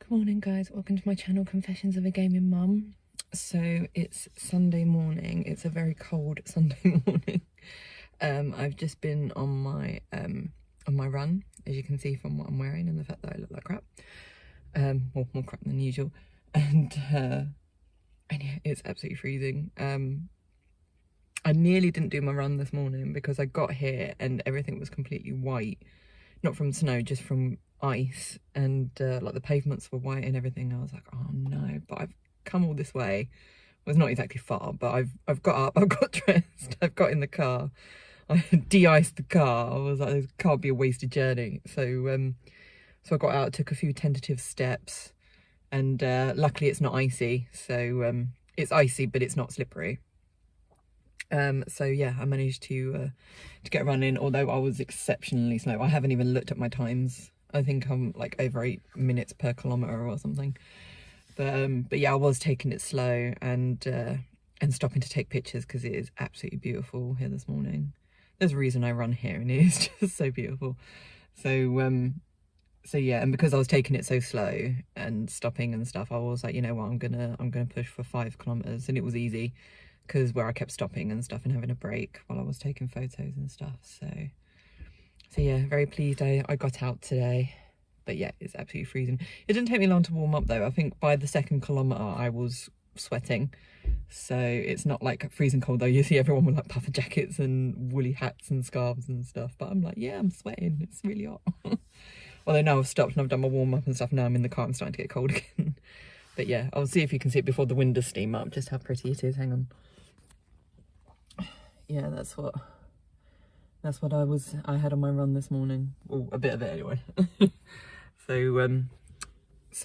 Good morning guys, welcome to my channel Confessions of a Gaming Mum. So it's Sunday morning, it's a very cold Sunday morning. I've just been on my run, as you can see from what I'm wearing and the fact that I look like crap. Well, more crap than usual. And yeah, it's absolutely freezing. I nearly didn't do my run this morning because I got here and everything was completely white. Not from snow, just from ice, and like the pavements were white and everything. I was like, oh no, but I've come all this way. Well, it's not exactly far, but I've got up, I've got dressed, I've got in the car, I de-iced the car. I was like, this can't be a wasted journey. So so I got out, took a few tentative steps, and luckily it's not icy. So it's icy, but it's not slippery. So yeah, I managed to get running, although I was exceptionally slow. I haven't even looked at my times. I think I'm like over 8 minutes per kilometre or something. But yeah, I was taking it slow and stopping to take pictures because it is absolutely beautiful here this morning. There's a reason I run here and it is just so beautiful. So so yeah, and because I was taking it so slow and stopping and stuff, I was like, you know what, I'm gonna push for 5 kilometres, and it was easy because where I kept stopping and stuff and having a break while I was taking photos and stuff. So yeah, very pleased I got out today. But yeah, it's absolutely freezing. It didn't take me long to warm up though. I think by the 2nd kilometre I was sweating. So it's not like freezing cold though. You see everyone with like puffer jackets and woolly hats and scarves and stuff. But I'm like, yeah, I'm sweating. It's really hot. Although now I've stopped and I've done my warm up and stuff. Now I'm in the car, I'm starting to get cold again. But yeah, I'll see if you can see it before the windows steam up, just how pretty it is. Hang on. Yeah, that's what I had on my run this morning. Oh, a bit of it anyway. So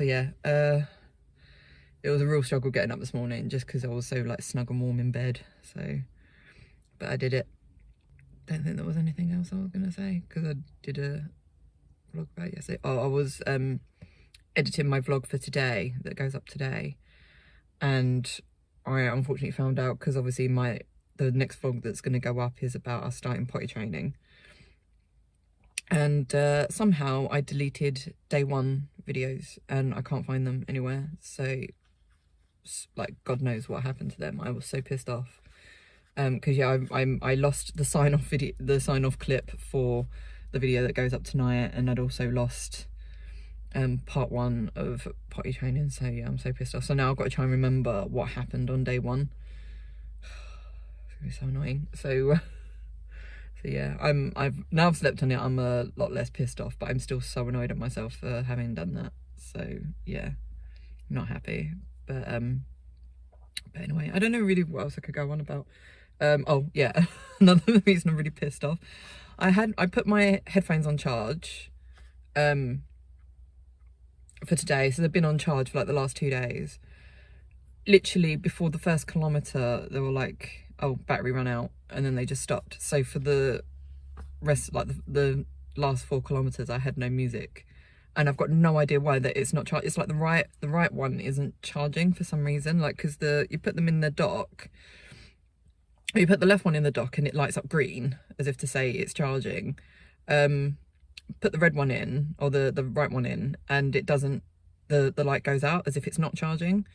yeah, it was a real struggle getting up this morning just because I was so like snug and warm in bed. So, but I did it. Don't think there was anything else I was gonna say because I did a vlog about it yesterday. Oh, I was editing my vlog for today that goes up today, and I unfortunately found out because obviously the next vlog that's going to go up is about us starting potty training, and somehow I deleted day 1 videos and I can't find them anywhere. So like God knows what happened to them. I was so pissed off because yeah, I lost the sign off clip for the video that goes up tonight, and I'd also lost part 1 of potty training. So yeah, I'm so pissed off. So now I've got to try and remember what happened on day 1. It's so annoying. So yeah, I've now slept on it, I'm a lot less pissed off, but I'm still so annoyed at myself for having done that. So yeah, I'm not happy. But anyway, I don't know really what else I could go on about. Oh yeah, another reason I'm really pissed off. I put my headphones on charge for today, so they've been on charge for like the last 2 days. Literally before the 1st kilometre they were like, oh, battery run out, and then they just stopped. So for the rest, like the last 4 kilometres I had no music, and I've got no idea why that it's not charged. It's like the right one isn't charging for some reason, like because you put them in the dock, or you put the left one in the dock and it lights up green as if to say it's charging. Put the red one in, or the right one in, and it doesn't, the light goes out as if it's not charging.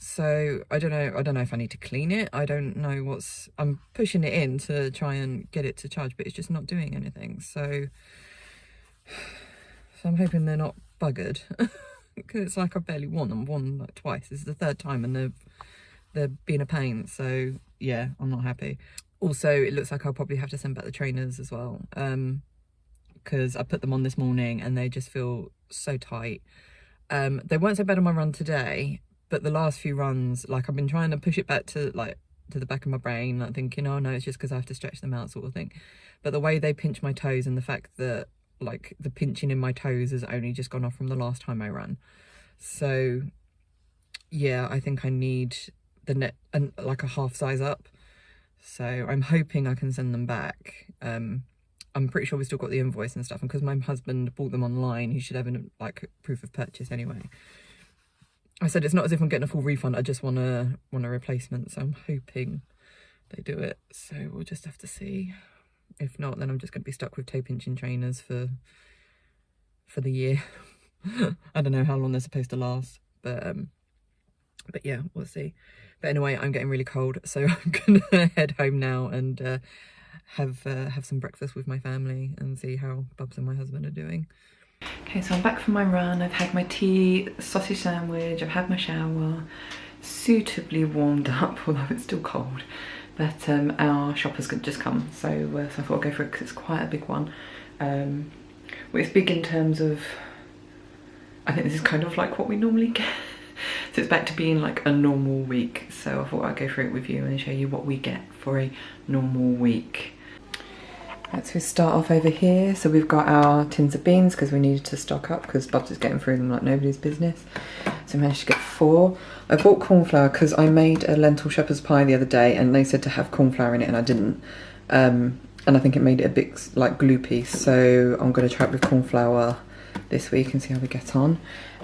So I don't know if I need to clean it. I don't know I'm pushing it in to try and get it to charge, but it's just not doing anything. So I'm hoping they're not buggered because it's like I barely won them. Won like twice. This is the 3rd time and they're being a pain. So yeah, I'm not happy. Also, it looks like I'll probably have to send back the trainers as well, because I put them on this morning and they just feel so tight. They weren't so bad on my run today, but the last few runs, like I've been trying to push it back to the back of my brain, like thinking, oh no, it's just because I have to stretch them out sort of thing. But the way they pinch my toes and the fact that like the pinching in my toes has only just gone off from the last time I ran. So yeah, I think I need the net and like a half size up. So I'm hoping I can send them back. I'm pretty sure we still got the invoice and stuff, and because my husband bought them online, he should have like proof of purchase anyway. I said it's not as if I'm getting a full refund, I just want a replacement, so I'm hoping they do it. So we'll just have to see. If not, then I'm just going to be stuck with toe pinching trainers for the year. I don't know how long they're supposed to last, but yeah, we'll see. But anyway, I'm getting really cold, so I'm gonna head home now and have some breakfast with my family and see how Bubs and my husband are doing. Okay, so I'm back from my run. I've had my tea, sausage sandwich, I've had my shower, suitably warmed up, although it's still cold. But our shopper's just come, so I thought I'd go for it because it's quite a big one. Well, it's big in terms of, I think this is kind of like what we normally get. So it's back to being like a normal week. So I thought I'd go through it with you and show you what we get for a normal week. Right, so we start off over here. So we've got our tins of beans because we needed to stock up because Bubs is getting through them like nobody's business. So I managed to get 4. I bought corn flour because I made a lentil shepherd's pie the other day and they said to have corn flour in it and I didn't. And I think it made it a bit like gloopy. So I'm going to try it with corn flour this week and see how we get on.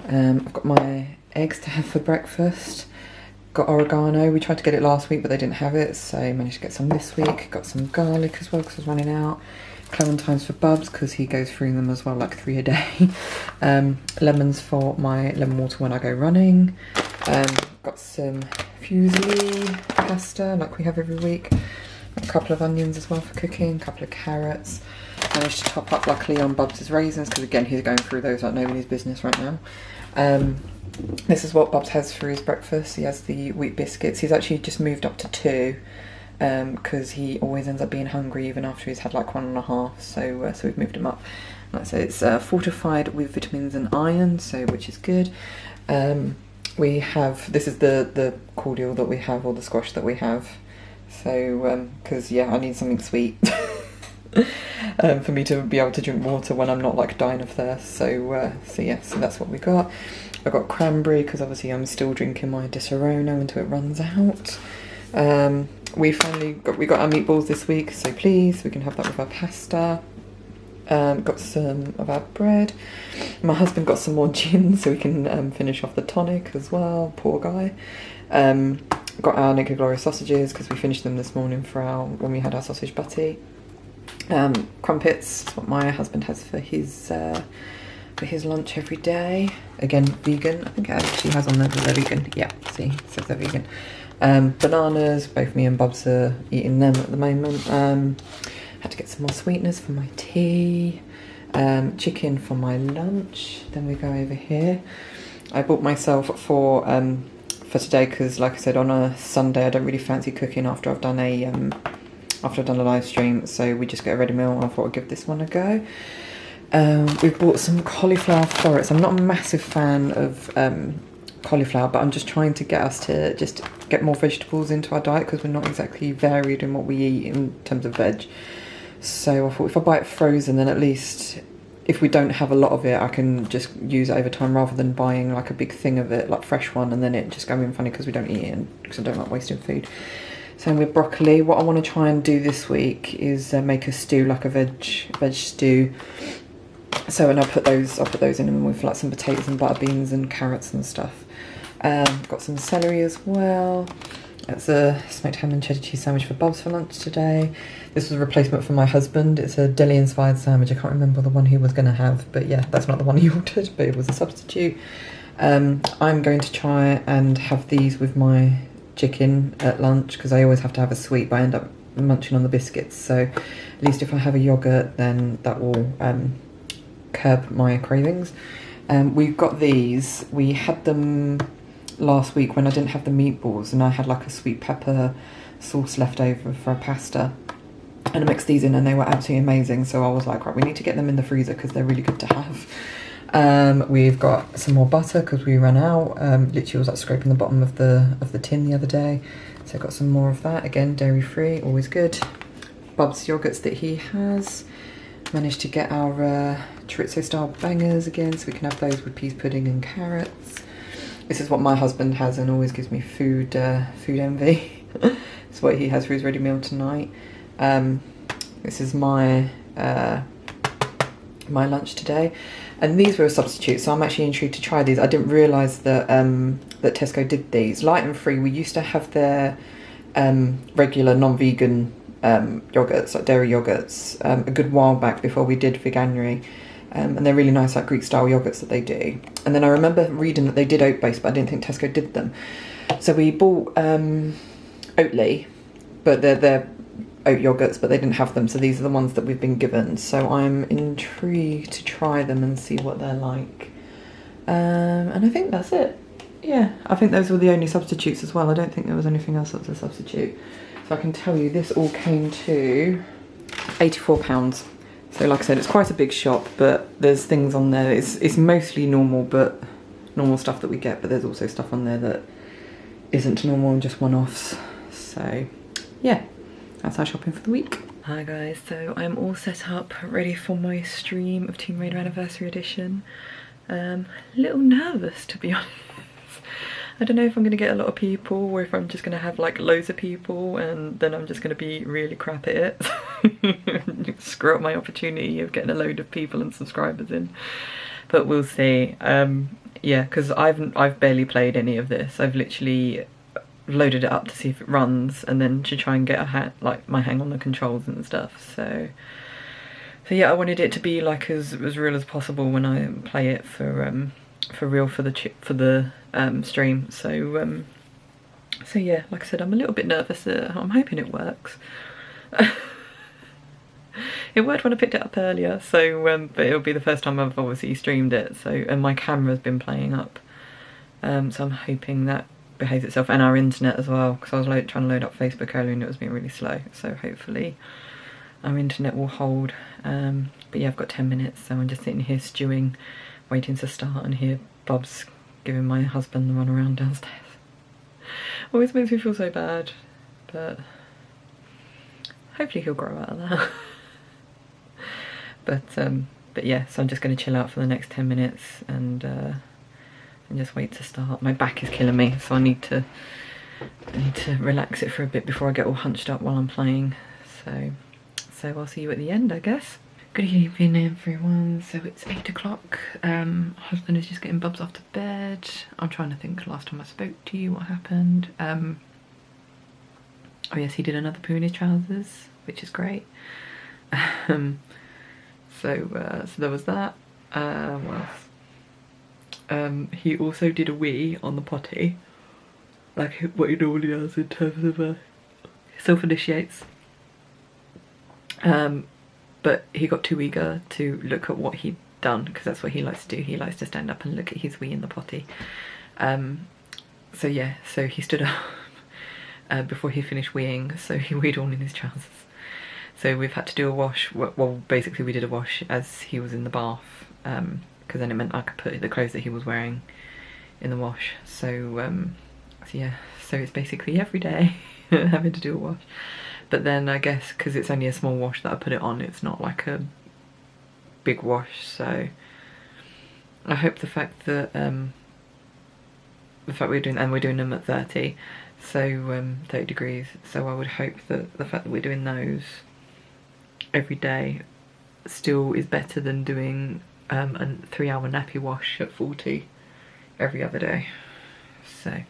I've got my eggs to have for breakfast. Got oregano, we tried to get it last week but they didn't have it, so managed to get some this week. Got some garlic as well because I was running out. Clementines for Bubs because he goes through them as well, like 3 a day. Lemons for my lemon water when I go running. Got some fusilli pasta like we have every week. A couple of onions as well for cooking, a couple of carrots. Managed to top up luckily on Bubs' raisins because again he's going through those like nobody's business right now. This is what Bubs has for his breakfast. He has the wheat biscuits. He's actually just moved up to 2 because he always ends up being hungry even after he's had like 1.5. So we've moved him up. Like I say, it's fortified with vitamins and iron, so which is good. We have, this is the cordial that we have, or the squash that we have. So because yeah, I need something sweet. For me to be able to drink water when I'm not like dying of thirst. So yeah, so that's what we got. I've got cranberry because obviously I'm still drinking my Disaronno until it runs out. We got our meatballs this week, so please we can have that with our pasta. Got some of our bread. My husband got some more gin so we can finish off the tonic as well. Poor guy. Got our Naked Glory sausages because we finished them this morning for when we had our sausage butty. Crumpets, that's what my husband has for his lunch every day. Again, vegan. I think it actually has on there that they're vegan. Yeah, see, it says they're vegan. Bananas, both me and Bubs are eating them at the moment. Had to get some more sweeteners for my tea. Chicken for my lunch. Then we go over here. I bought myself for today because, like I said, on a Sunday I don't really fancy cooking after I've done a live stream, so we just get a ready meal and I thought I'd give this one a go. We've bought some cauliflower florets. I'm not a massive fan of cauliflower, but I'm just trying to get us to just get more vegetables into our diet because we're not exactly varied in what we eat in terms of veg. So I thought if I buy it frozen, then at least if we don't have a lot of it, I can just use it over time rather than buying like a big thing of it, like fresh one, and then it just going funny because we don't eat it because I don't like wasting food. Same with broccoli. What I want to try and do this week is make a stew, like a veg stew. So, and I'll put those in with like some potatoes and butter beans and carrots and stuff. Got some celery as well. That's a smoked ham and cheddar cheese sandwich for Bubs for lunch today. This was a replacement for my husband. It's a deli-inspired sandwich. I can't remember the one he was going to have, but yeah, that's not the one he ordered, but it was a substitute. I'm going to try and have these with my chicken at lunch because I always have to have a sweet, but I end up munching on the biscuits. So at least if I have a yogurt, then that will curb my cravings. We've got these. We had them last week when I didn't have the meatballs and I had like a sweet pepper sauce left over for a pasta, and I mixed these in and they were absolutely amazing. So I was like, right, we need to get them in the freezer because they're really good to have. We've got some more butter because we ran out. Literally was like scraping the bottom of the tin the other day, so I got some more of that. Again, dairy free, always good. Bubs yogurts that he has. Managed to get our chorizo style bangers again, so we can have those with peas pudding and carrots. This is what my husband has and always gives me food envy. It's what he has for his ready meal tonight. This is my my lunch today, and these were a substitute, so I'm actually intrigued to try these. I didn't realise that that Tesco did these. Light and Free, we used to have their regular non-vegan yogurts, like dairy yogurts, a good while back before we did Veganuary. And they're really nice, like Greek style yogurts that they do. And then I remember reading that they did oat based, but I didn't think Tesco did them. So we bought Oatly, but they're oat yogurts, but they didn't have them, so these are the ones that we've been given. So I'm intrigued to try them and see what they're like. And I think that's it. Yeah, I think those were the only substitutes as well. I don't think there was anything else that was a substitute. So I can tell you this all came to £84. So like I said, it's quite a big shop, but there's things on there. It's mostly normal stuff that we get, but there's also stuff on there that isn't normal and just one-offs. So yeah, that's our shopping for the week. Hi guys, so I'm all set up, ready for my stream of Tomb Raider Anniversary Edition. A little nervous, to be honest. I don't know if I'm going to get a lot of people or if I'm just going to have like loads of people and then I'm just going to be really crap at it. Screw up my opportunity of getting a load of people and subscribers in. But we'll see. Yeah, because I've barely played any of this. I've literally loaded it up to see if it runs and then to try and get my hang on the controls and stuff. So yeah, I wanted it to be like as real as possible when I play it for real for the stream. So yeah, like I said, I'm a little bit nervous. I'm hoping it works. It worked when I picked it up earlier, so but it'll be the first time I've obviously streamed it. So and my camera's been playing up, so I'm hoping that behaves itself, and our internet as well, because I was trying to load up Facebook earlier and it was being really slow. So hopefully our internet will hold. But yeah, I've got 10 minutes, so I'm just sitting here stewing, waiting to start, and hear Bob's giving my husband the run around downstairs. Always makes me feel so bad, but hopefully he'll grow out of that. But yeah, so I'm just going to chill out for the next 10 minutes and just wait to start. My back is killing me, so I need to relax it for a bit before I get all hunched up while I'm playing. So I'll see you at the end, I guess. Good evening, everyone. So it's 8 o'clock. Husband is just getting Bubs off to bed. I'm trying to think last time I spoke to you what happened. Oh yes, he did another poo in his trousers, which is great. So there was that. What else? He also did a wee on the potty, like what he normally does in terms of self-initiates. But he got too eager to look at what he'd done, because that's what he likes to do. He likes to stand up and look at his wee in the potty. So yeah, so he stood up before he finished weeing, so he weed all in his trousers. So we've had to do a wash. Well, basically we did a wash as he was in the bath, because then it meant I could put the clothes that he was wearing in the wash. So yeah, so it's basically every day having to do a wash. But then I guess because it's only a small wash that I put it on, it's not like a big wash. So I hope the fact that we're doing them at 30, so 30 degrees. So I would hope that the fact that we're doing those every day still is better than doing a 3-hour nappy wash at 40 every other day. So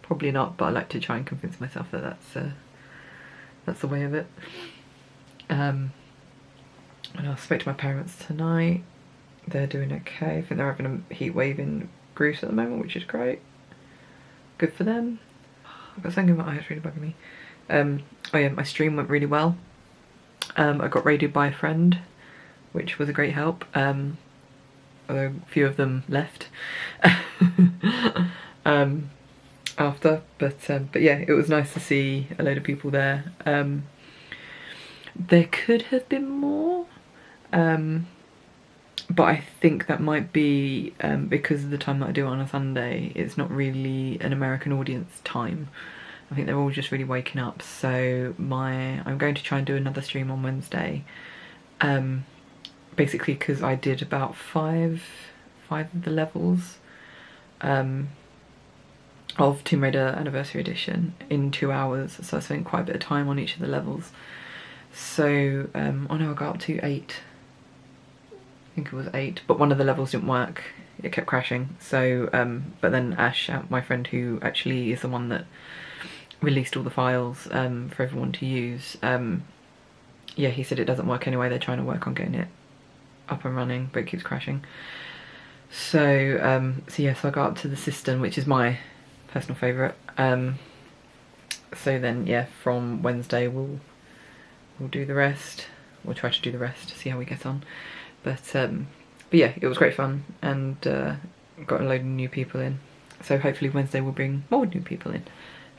probably not, but I like to try and convince myself that that's the way of it. And I spoke to my parents tonight. They're doing okay. I think they're having a heat wave in Greece at the moment, which is great. Good for them. I've got something in my eyes really bugging me. Oh yeah, my stream went really well. I got raided by a friend, which was a great help. Although a few of them left after, but yeah, it was nice to see a load of people there. There could have been more, but I think that might be because of the time that I do it on a Sunday. It's not really an American audience time. I think they're all just really waking up. So I'm going to try and do another stream on Wednesday, basically because I did about five of the levels of Tomb Raider Anniversary Edition in 2 hours, so I spent quite a bit of time on each of the levels. So I know I got up to 8, I think it was 8, but one of the levels didn't work, it kept crashing. So but then Ash, my friend who actually is the one that released all the files for everyone to use, yeah, he said it doesn't work anyway, they're trying to work on getting it up and running, but it keeps crashing. So yeah, so I got up to the cistern, which is my personal favourite. So then yeah, from Wednesday we'll do the rest. We'll try to do the rest, see how we get on. But yeah, it was great fun, and got a load of new people in. So hopefully Wednesday will bring more new people in.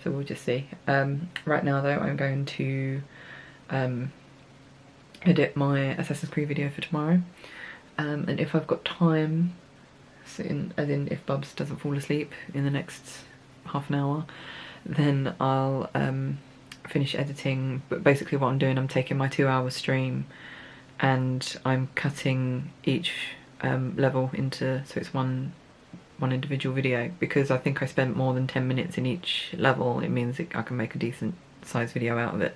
So we'll just see. Right now though, I'm going to edit my Assassin's Creed video for tomorrow. And if I've got time, as in if Bubs doesn't fall asleep in the next half an hour, then I'll finish editing. But basically what I'm doing, I'm taking my 2-hour stream and I'm cutting each level into, so it's one individual video, because I think I spent more than 10 minutes in each level. It means I can make a decent sized video out of it.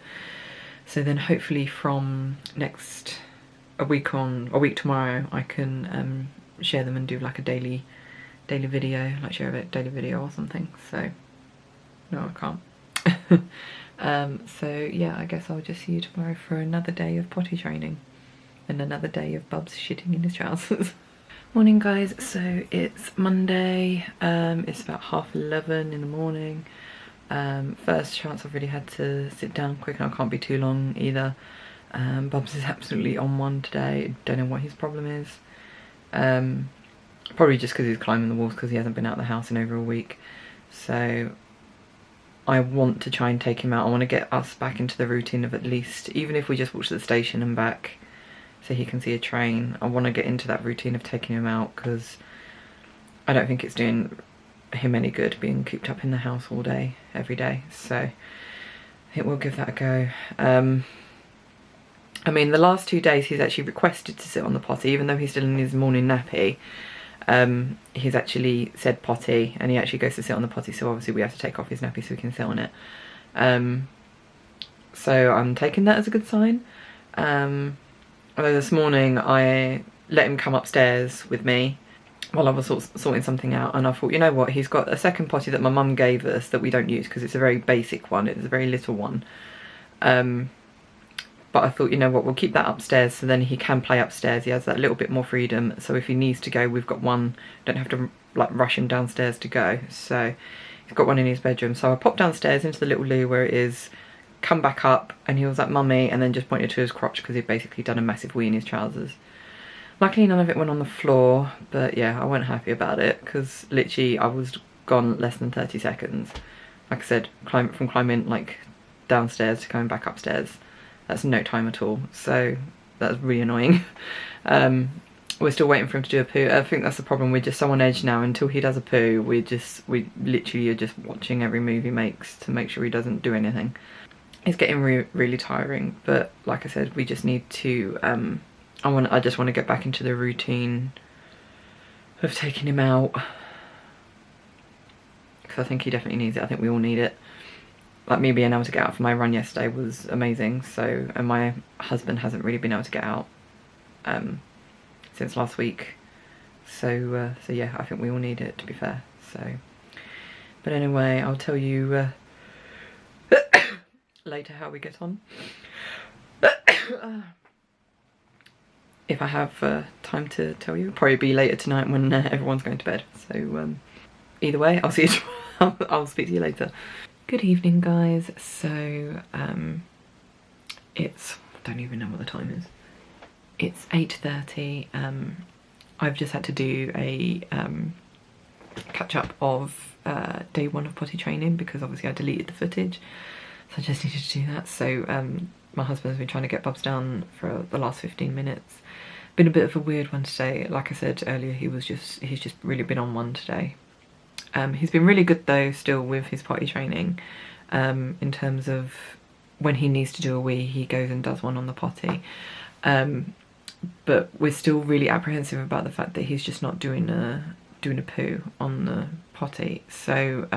So then hopefully from a week tomorrow, I can share them and do like a daily video, like share a daily video or something. So no, I can't. So yeah, I guess I'll just see you tomorrow for another day of potty training and another day of Bubs shitting in his trousers. Morning guys, so it's Monday, it's about 11:30 in the morning. First chance I've really had to sit down quick, and I can't be too long either. Bubs is absolutely on one today. Don't know what his problem is. Probably just because he's climbing the walls, because he hasn't been out of the house in over a week. So I want to try and take him out. I want to get us back into the routine of at least, even if we just walk to the station and back so he can see a train, I want to get into that routine of taking him out, because I don't think it's doing him any good being cooped up in the house all day, every day. So I think we'll give that a go. I mean, the last 2 days he's actually requested to sit on the potty, even though he's still in his morning nappy. He's actually said potty, and he actually goes to sit on the potty, so obviously we have to take off his nappy so we can sit on it. So I'm taking that as a good sign. Although this morning I let him come upstairs with me while I was sorting something out, and I thought, you know what, he's got a second potty that my mum gave us that we don't use because it's a very basic one, it's a very little one. But I thought, you know what, we'll keep that upstairs so then he can play upstairs. He has that little bit more freedom, so if he needs to go, we've got one, don't have to like rush him downstairs to go. So he's got one in his bedroom. So I popped downstairs into the little loo where it is, come back up, and he was like, mummy, and then just pointed to his crotch because he'd basically done a massive wee in his trousers. Luckily none of it went on the floor, but yeah, I wasn't happy about it because literally I was gone less than 30 seconds. Like I said, from climbing like downstairs to coming back upstairs, that's no time at all, so that's really annoying. We're still waiting for him to do a poo. I think that's the problem, we're just so on edge now. Until he does a poo, we literally are just watching every move he makes to make sure he doesn't do anything. It's getting really tiring, but like I said, we just need to I just want to get back into the routine of taking him out, because I think he definitely needs it. I think we all need it. Like, me being able to get out for my run yesterday was amazing. So, and my husband hasn't really been able to get out since last week. So yeah, I think we all need it, to be fair. So, but anyway, I'll tell you later how we get on. If I have time to tell you. It'll probably be later tonight when everyone's going to bed. So either way, I'll see you tomorrow. I'll speak to you later. Good evening guys. So it's, I don't even know what the time is. It's 8:30. I've just had to do a catch up of day 1 of potty training because obviously I deleted the footage. So I just needed to do that. So my husband's been trying to get Bubs down for the last 15 minutes. Been a bit of a weird one today. Like I said earlier, he's just really been on one today. He's been really good though still with his potty training, in terms of when he needs to do a wee, he goes and does one on the potty. But we're still really apprehensive about the fact that he's just not doing a poo on the potty. So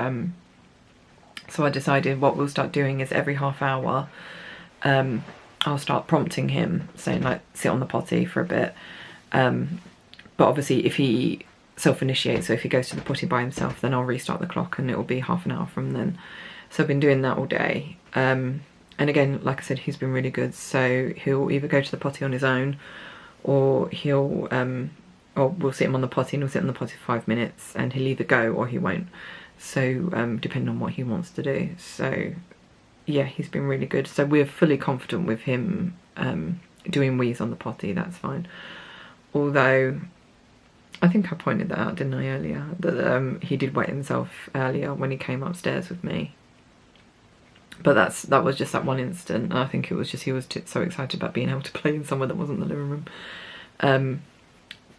so I decided what we'll start doing is every half hour I'll start prompting him, saying like, sit on the potty for a bit. But obviously if he self-initiates, so if he goes to the potty by himself, then I'll restart the clock and it will be half an hour from then. So I've been doing that all day. And again, like I said, he's been really good. So he'll either go to the potty on his own, or he'll or we'll sit him on the potty and he'll sit on the potty for 5 minutes and he'll either go or he won't. So depending on what he wants to do. So yeah, he's been really good. So we're fully confident with him doing wheeze on the potty, that's fine. Although, I think I pointed that out, didn't I, earlier? That he did wet himself earlier when he came upstairs with me. But that was just that one instant. I think it was just he was so excited about being able to play in somewhere that wasn't the living room.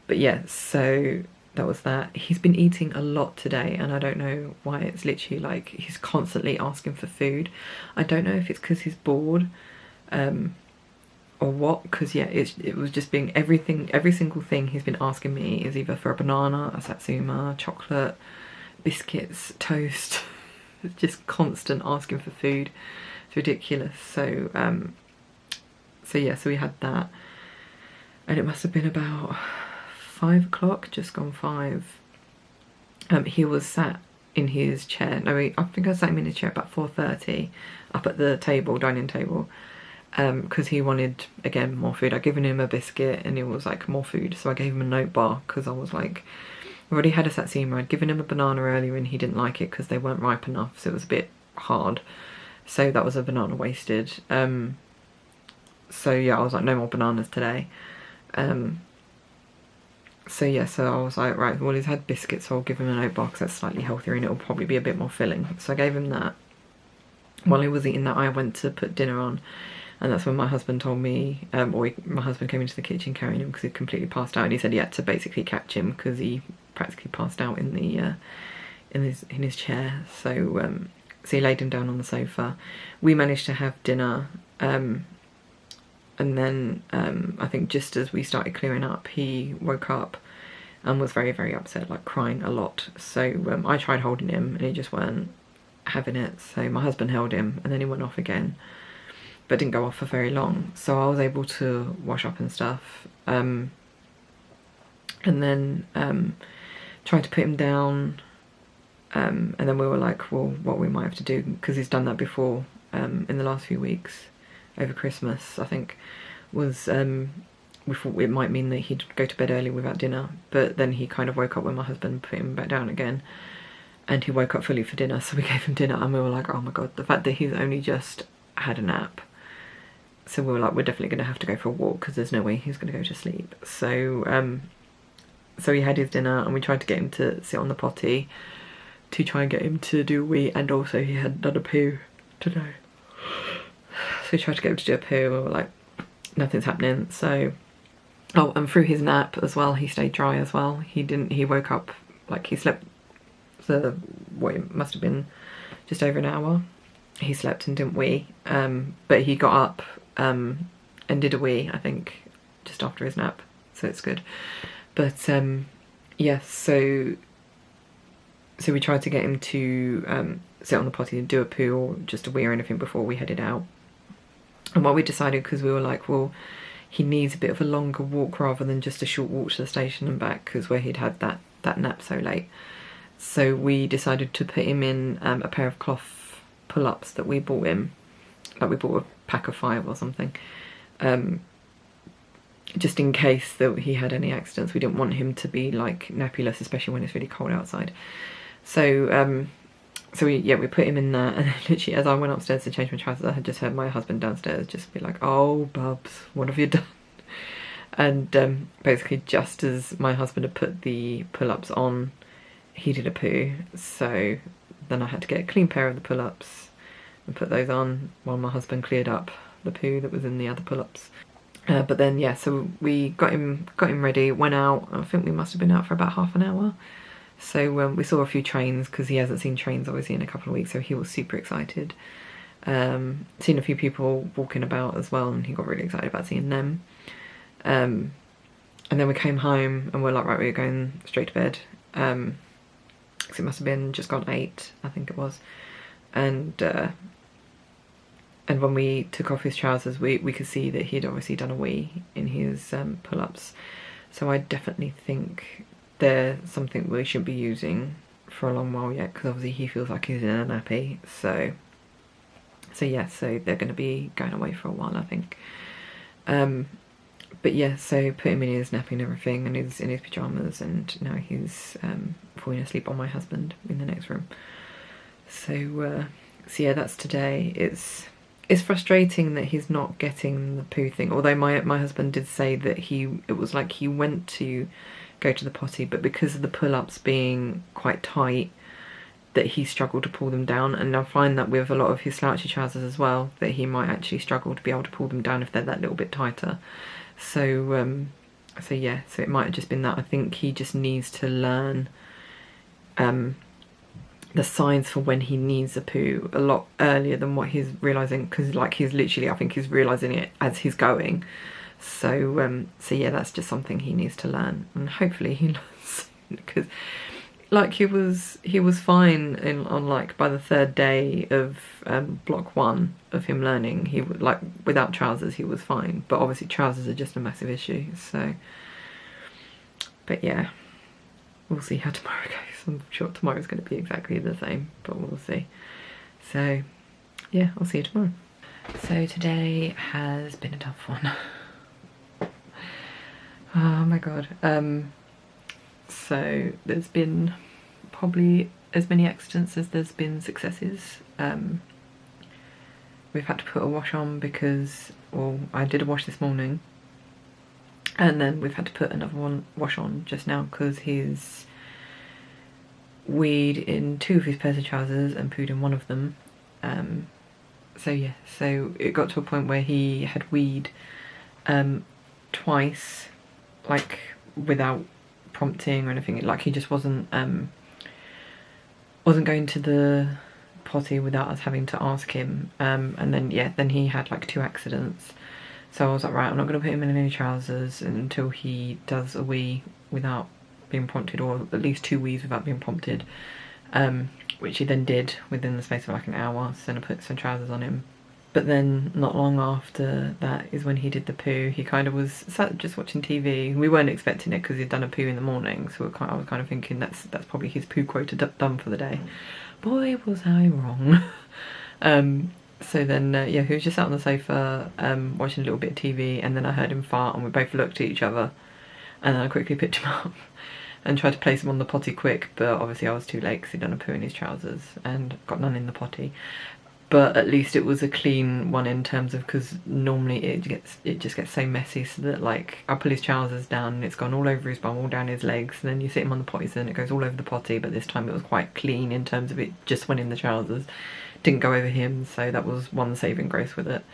But yeah, so that was that. He's been eating a lot today, and I don't know why. It's literally like he's constantly asking for food. I don't know if it's because he's bored or what, because yeah, it was just being every single thing he's been asking me is either for a banana, a satsuma, chocolate, biscuits, toast. It's just constant asking for food. It's ridiculous. So yeah, so we had that, and it must have been about 5 o'clock, just gone 5. He was sat in his chair. No, I think I sat him in his chair about 4:30, up at the table, dining table, because he wanted, again, more food. I'd given him a biscuit and it was like more food, so I gave him a note bar because I was like, I already had a satsuma. I'd given him a banana earlier and he didn't like it because they weren't ripe enough, so it was a bit hard. So that was a banana wasted. So yeah, I was like, no more bananas today. So yeah, so I was like, right, well, he's had biscuits, so I'll give him an oat bar because that's slightly healthier and it'll probably be a bit more filling. So I gave him that. While he was eating that, I went to put dinner on, and that's when my husband told me, my husband came into the kitchen carrying him because he'd completely passed out, and he said he had to basically catch him because he practically passed out in the in his chair. So so he laid him down on the sofa. We managed to have dinner. And then I think just as we started clearing up, he woke up and was very, very upset, like crying a lot. So I tried holding him and he just weren't having it. So my husband held him and then he went off again, but didn't go off for very long. So I was able to wash up and stuff. And then tried to put him down. And then we were like, well, what we might have to do, because he's done that before in the last few weeks. Over Christmas, I think, was we thought it might mean that he'd go to bed early without dinner, but then he kind of woke up when my husband put him back down again, and he woke up fully for dinner, so we gave him dinner, and we were like, oh my god, the fact that he's only just had a nap. So we were like, we're definitely going to have to go for a walk because there's no way he's going to go to sleep. So so he had his dinner, and we tried to get him to sit on the potty to try and get him to do a wee, and also he had done a poo today. So we tried to get him to do a poo, and we were like, nothing's happening. So, oh, and through his nap as well, he stayed dry as well. He woke up, like he slept for what it must have been just over an hour. He slept and didn't wee, but he got up and did a wee, I think, just after his nap, so it's good. But yeah, so we tried to get him to sit on the potty and do a poo or just a wee or anything before we headed out. And what we decided, because we were like, well, he needs a bit of a longer walk rather than just a short walk to the station and back, because where he'd had that nap so late. So we decided to put him in a pair of cloth pull-ups that we bought him. Like we bought a pack of 5 or something. Just in case that he had any accidents. We didn't want him to be like nappyless, especially when it's really cold outside. So so we put him in there, and literally as I went upstairs to change my trousers, I had just heard my husband downstairs just be like, oh Bubs, what have you done? And basically just as my husband had put the pull-ups on, he did a poo. So then I had to get a clean pair of the pull-ups and put those on while my husband cleared up the poo that was in the other pull-ups. But then yeah, so we got him ready, went out. I think we must have been out for about half an hour. So we saw a few trains, because he hasn't seen trains obviously in a couple of weeks, so he was super excited. Seen a few people walking about as well, and he got really excited about seeing them. And then we came home and we're like, right, we're going straight to bed. Because it must have been just gone 8, I think it was. And when we took off his trousers, we could see that he'd obviously done a wee in his pull-ups. So I definitely think they're something we shouldn't be using for a long while yet, because obviously he feels like he's in a nappy. So yeah, so they're going to be going away for a while, I think. but yeah, so put him in his nappy and everything, and he's in his pyjamas, and now he's falling asleep on my husband in the next room. So so yeah, that's today. It's frustrating that he's not getting the poo thing, although my husband did say that it was like he went to go to the potty, but because of the pull-ups being quite tight, that he struggled to pull them down. And I find that with a lot of his slouchy trousers as well, that he might actually struggle to be able to pull them down if they're that little bit tighter. So so yeah, so it might have just been that. I think he just needs to learn the signs for when he needs a poo a lot earlier than what he's realising, because like he's literally, I think he's realising it as he's going. So so yeah, that's just something he needs to learn, and hopefully he learns, because like he was fine on like by the third day of block 1 of him learning. He would, like, without trousers he was fine, but obviously trousers are just a massive issue. So but yeah, we'll see how tomorrow goes. I'm sure tomorrow's going to be exactly the same, but we'll see. So yeah, I'll see you tomorrow. So today has been a tough one. Oh my god. So there's been probably as many accidents as there's been successes. We've had to put a wash on because, well, I did a wash this morning, and then we've had to put another wash on just now because he's weed in 2 of his pairs of trousers and pooed in 1 of them. So yeah, so it got to a point where he had weed twice, like without prompting or anything. Like he just wasn't going to the potty without us having to ask him. And then yeah, then he had like 2 accidents. So I was like, right, I'm not going to put him in any trousers until he does a wee without being prompted, or at least 2 wees without being prompted, which he then did within the space of like an hour. So then I put some trousers on him. But then not long after that is when he did the poo. He kind of was sat just watching TV. We weren't expecting it because he'd done a poo in the morning, so I was kind of thinking that's probably his poo quota done for the day. Boy, was I wrong. So then yeah, he was just sat on the sofa watching a little bit of TV, and then I heard him fart, and we both looked at each other, and then I quickly picked him up and tried to place him on the potty quick, but obviously I was too late because he'd done a poo in his trousers and got none in the potty. But at least it was a clean one in terms of, because normally it just gets so messy, so that like I pull his trousers down and it's gone all over his bum, all down his legs, and then you sit him on the potty, so then it goes all over the potty. But this time it was quite clean in terms of it just went in the trousers, didn't go over him, so that was one saving grace with it.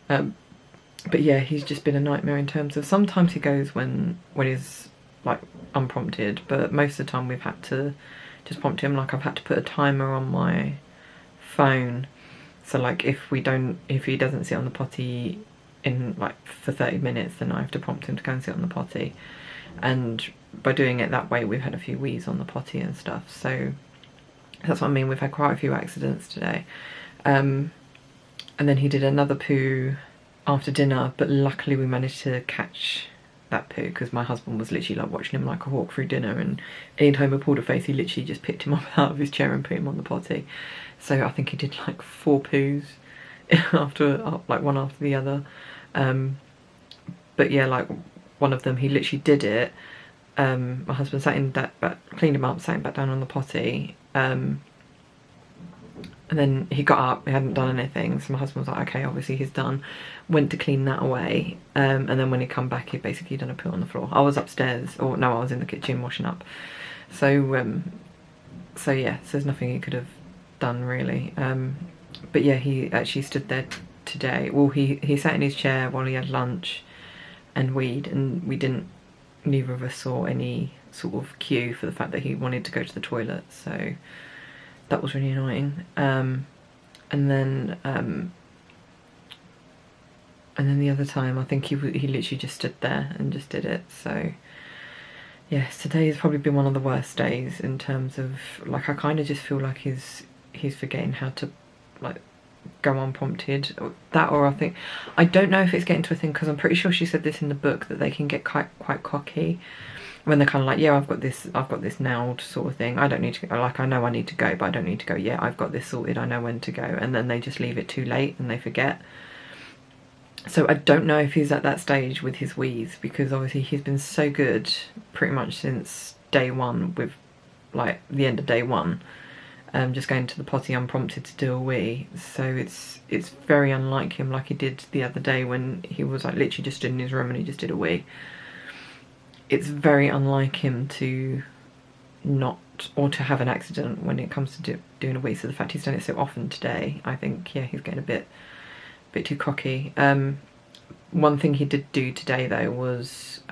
But yeah, he's just been a nightmare in terms of, sometimes he goes when he's like unprompted, but most of the time we've had to just prompt him. Like I've had to put a timer on my phone, so like if he doesn't sit on the potty in like for 30 minutes, then I have to prompt him to go and sit on the potty. And by doing it that way, we've had a few wees on the potty and stuff. So that's what I mean, we've had quite a few accidents today. And then he did another poo after dinner, but luckily we managed to catch that poo, because my husband was literally like watching him like a hawk through dinner, and anytime I pulled a face, he literally just picked him up out of his chair and put him on the potty. So I think he did like 4 poos after, like one after the other. But yeah, like one of them, he literally did it. My husband sat in that, cleaned him up, sat him back down on the potty. And then he got up, he hadn't done anything, so my husband was like, okay, obviously he's done. Went to clean that away, and then when he come back, he'd basically done a poo on the floor. I was upstairs, or no, I was in the kitchen washing up. So so yeah, so there's nothing he could have done really. But yeah, he actually stood there today. Well, he sat in his chair while he had lunch and weed, and neither of us saw any sort of cue for the fact that he wanted to go to the toilet, so that was really annoying. And then the other time, I think he literally just stood there and just did it. So yes, today has probably been one of the worst days in terms of, like, I kind of just feel like he's forgetting how to like go unprompted. That, or I don't know if it's getting to a thing, because I'm pretty sure she said this in the book, that they can get quite cocky when they're kind of like, yeah, I've got this nailed sort of thing. I don't need to go, like, I know I need to go, but I don't need to go yet. I've got this sorted, I know when to go. And then they just leave it too late and they forget. So I don't know if he's at that stage with his wheeze, because obviously he's been so good pretty much since day one, with like the end of day one, just going to the potty unprompted to do a wee. So it's very unlike him, like he did the other day when he was like literally just stood in his room and he just did a wee. It's very unlike him to not, or to have an accident when it comes to doing a wee. So the fact he's done it so often today, I think, yeah, he's getting a bit too cocky. One thing he did do today though was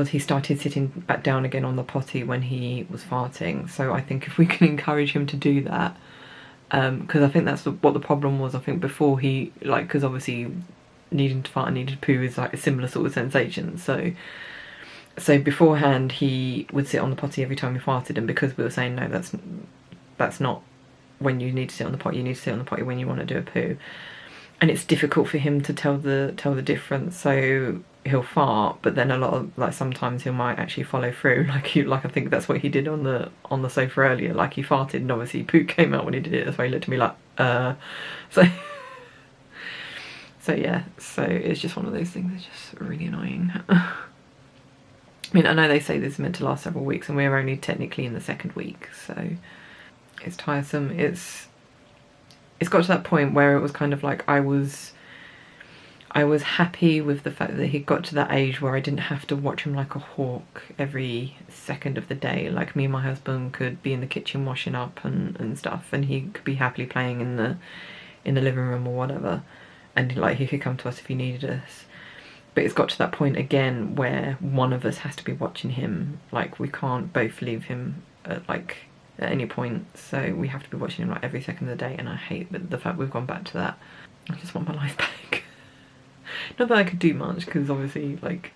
he started sitting back down again on the potty when he was farting. So I think if we can encourage him to do that, because I think that's what the problem was. I think before he, like, because obviously needing to fart and needing to poo is like a similar sort of sensation. So beforehand he would sit on the potty every time he farted, and because we were saying no, that's not when you need to sit on the potty. You need to sit on the potty when you want to do a poo. And it's difficult for him to tell the difference, so he'll fart, but then a lot of, like, sometimes he might actually follow through, like I think that's what he did on the sofa earlier. Like, he farted and obviously poo came out when he did it. That's why he looked at me like so so yeah, so it's just one of those things that's just really annoying. I mean, I know they say this is meant to last several weeks and we're only technically in the second week, so it's tiresome. It's got to that point where it was kind of like I was happy with the fact that he got to that age where I didn't have to watch him like a hawk every second of the day. Like, me and my husband could be in the kitchen washing up and stuff, and he could be happily playing in the living room or whatever, and like he could come to us if he needed us. But it's got to that point again where one of us has to be watching him. Like, we can't both leave him at any point, so we have to be watching him like every second of the day, and I hate the fact we've gone back to that. I just want my life back. Not that I could do much, because obviously, like,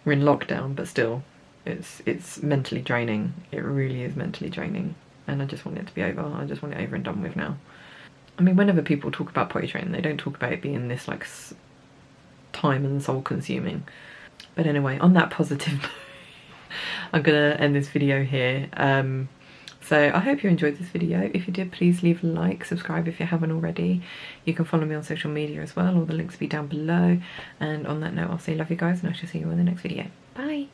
we're in lockdown, but still, it's mentally draining. It really is mentally draining, and I just want it to be over. I just want it over and done with now. I mean, whenever people talk about potty training, they don't talk about it being this like time and soul consuming. But anyway, on that positive note, I'm gonna end this video here. So I hope you enjoyed this video. If you did, please leave a like, subscribe if you haven't already. You can follow me on social media as well. All the links will be down below. And on that note, I'll say love you guys, and I shall see you in the next video. Bye!